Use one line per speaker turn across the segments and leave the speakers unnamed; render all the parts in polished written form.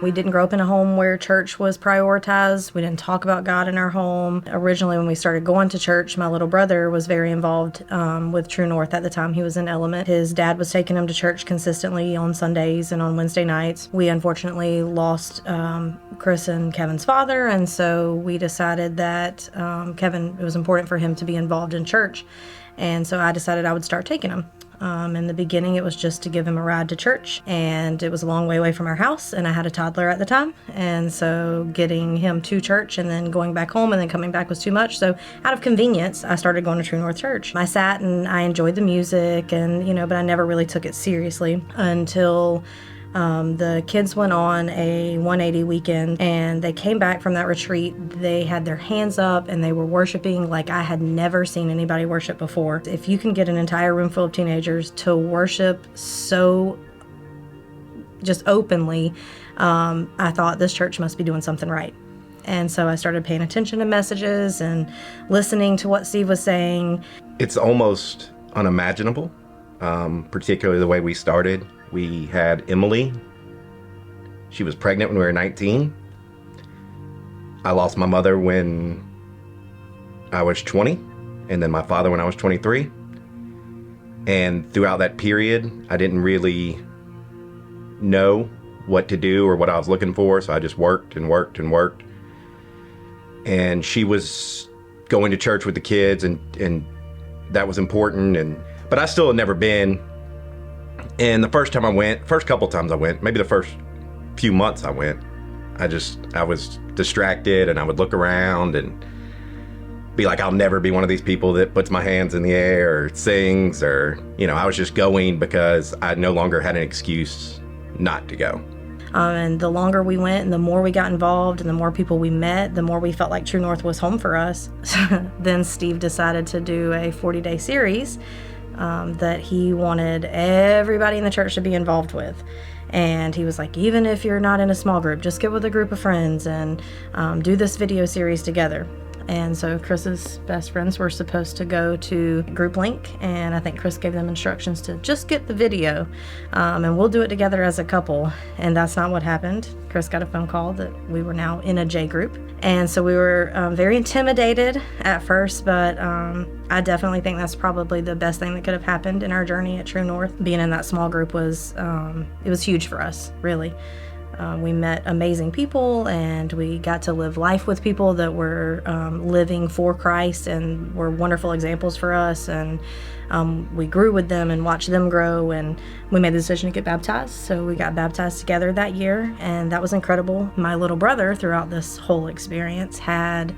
We didn't grow up in a home where church was prioritized. We didn't talk about God in our home. Originally, when we started going to church, my little brother was very involved with True North at the time. He was in Element. His dad was taking him to church consistently on Sundays and on Wednesday nights. We unfortunately lost Chris and Kevin's father, and so we decided that it was important for him to be involved in church. And so I decided I would start taking him. In the beginning, it was just to give him a ride to church, and it was a long way away from our house, and I had a toddler at the time, and so getting him to church and then going back home and then coming back was too much. So out of convenience, I started going to True North Church. I sat and I enjoyed the music, and but I never really took it seriously until the kids went on a 180 weekend, and they came back from that retreat. They had their hands up and they were worshiping like I had never seen anybody worship before. If you can get an entire room full of teenagers to worship so just openly, I thought this church must be doing something right. And so I started paying attention to messages and listening to what Steve was saying.
It's almost unimaginable, particularly the way we started. We had Emily. She was pregnant when we were 19. I lost my mother when I was 20, and then my father when I was 23. And throughout that period, I didn't really know what to do or what I was looking for, so I just worked and worked and worked. And she was going to church with the kids, and that was important. But I still had never been. And the first couple times I went, maybe the first few months I went, I was distracted, and I would look around and be like, I'll never be one of these people that puts my hands in the air or sings, or, I was just going because I no longer had an excuse not to go.
And the longer we went and the more we got involved and the more people we met, the more we felt like True North was home for us. Then Steve decided to do a 40-day series that he wanted everybody in the church to be involved with. And he was like, even if you're not in a small group, just get with a group of friends and do this video series together. And so Chris's best friends were supposed to go to Group Link, and I think Chris gave them instructions to just get the video, and we'll do it together as a couple. And that's not what happened. Chris got a phone call that we were now in a J group. And so we were very intimidated at first, but I definitely think that's probably the best thing that could have happened in our journey at True North. Being in that small group was huge for us, really. We met amazing people, and we got to live life with people that were living for Christ and were wonderful examples for us. And we grew with them and watched them grow, and we made the decision to get baptized. So we got baptized together that year, and that was incredible. My little brother, throughout this whole experience, had,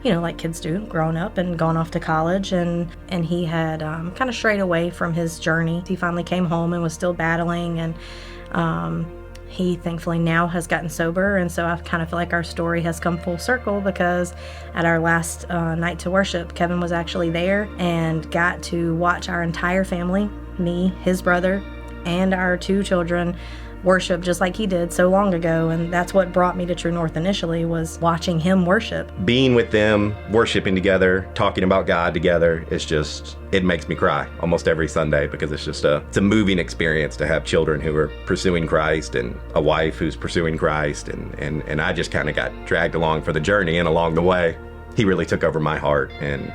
like kids do, grown up and gone off to college, and he had kind of strayed away from his journey. He finally came home and was still battling, and he thankfully now has gotten sober, and so I kind of feel like our story has come full circle, because at our last night to worship, Kevin was actually there and got to watch our entire family, me, his brother, and our 2 children, worship just like he did so long ago. And that's what brought me to True North initially, was watching him worship.
Being with them, worshiping together, talking about God together, it makes me cry almost every Sunday, because it's a moving experience to have children who are pursuing Christ and a wife who's pursuing Christ. And I just kind of got dragged along for the journey, and along the way, he really took over my heart and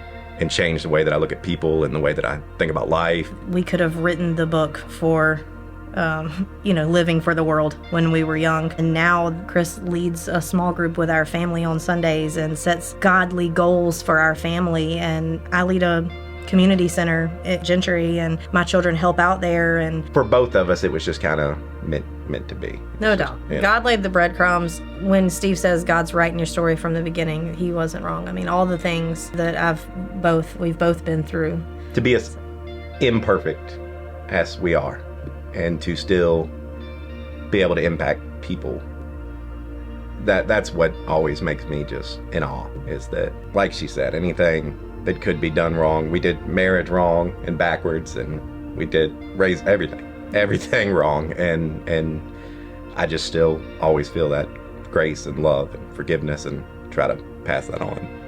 changed the way that I look at people and the way that I think about life.
We could have written the book for living for the world when we were young. And now Chris leads a small group with our family on Sundays and sets godly goals for our family. And I lead a community center at Gentry, and my children help out there. And
for both of us, it was just kind of meant to be.
No doubt. God laid the breadcrumbs. When Steve says God's writing your story from the beginning, he wasn't wrong. I mean, all the things that we've both been through.
To be as imperfect as we are, and to still be able to impact people, that's what always makes me just in awe, is that, like she said, anything that could be done wrong, we did marriage wrong and backwards, and we did raise everything wrong, and I just still always feel that grace and love and forgiveness, and try to pass that on.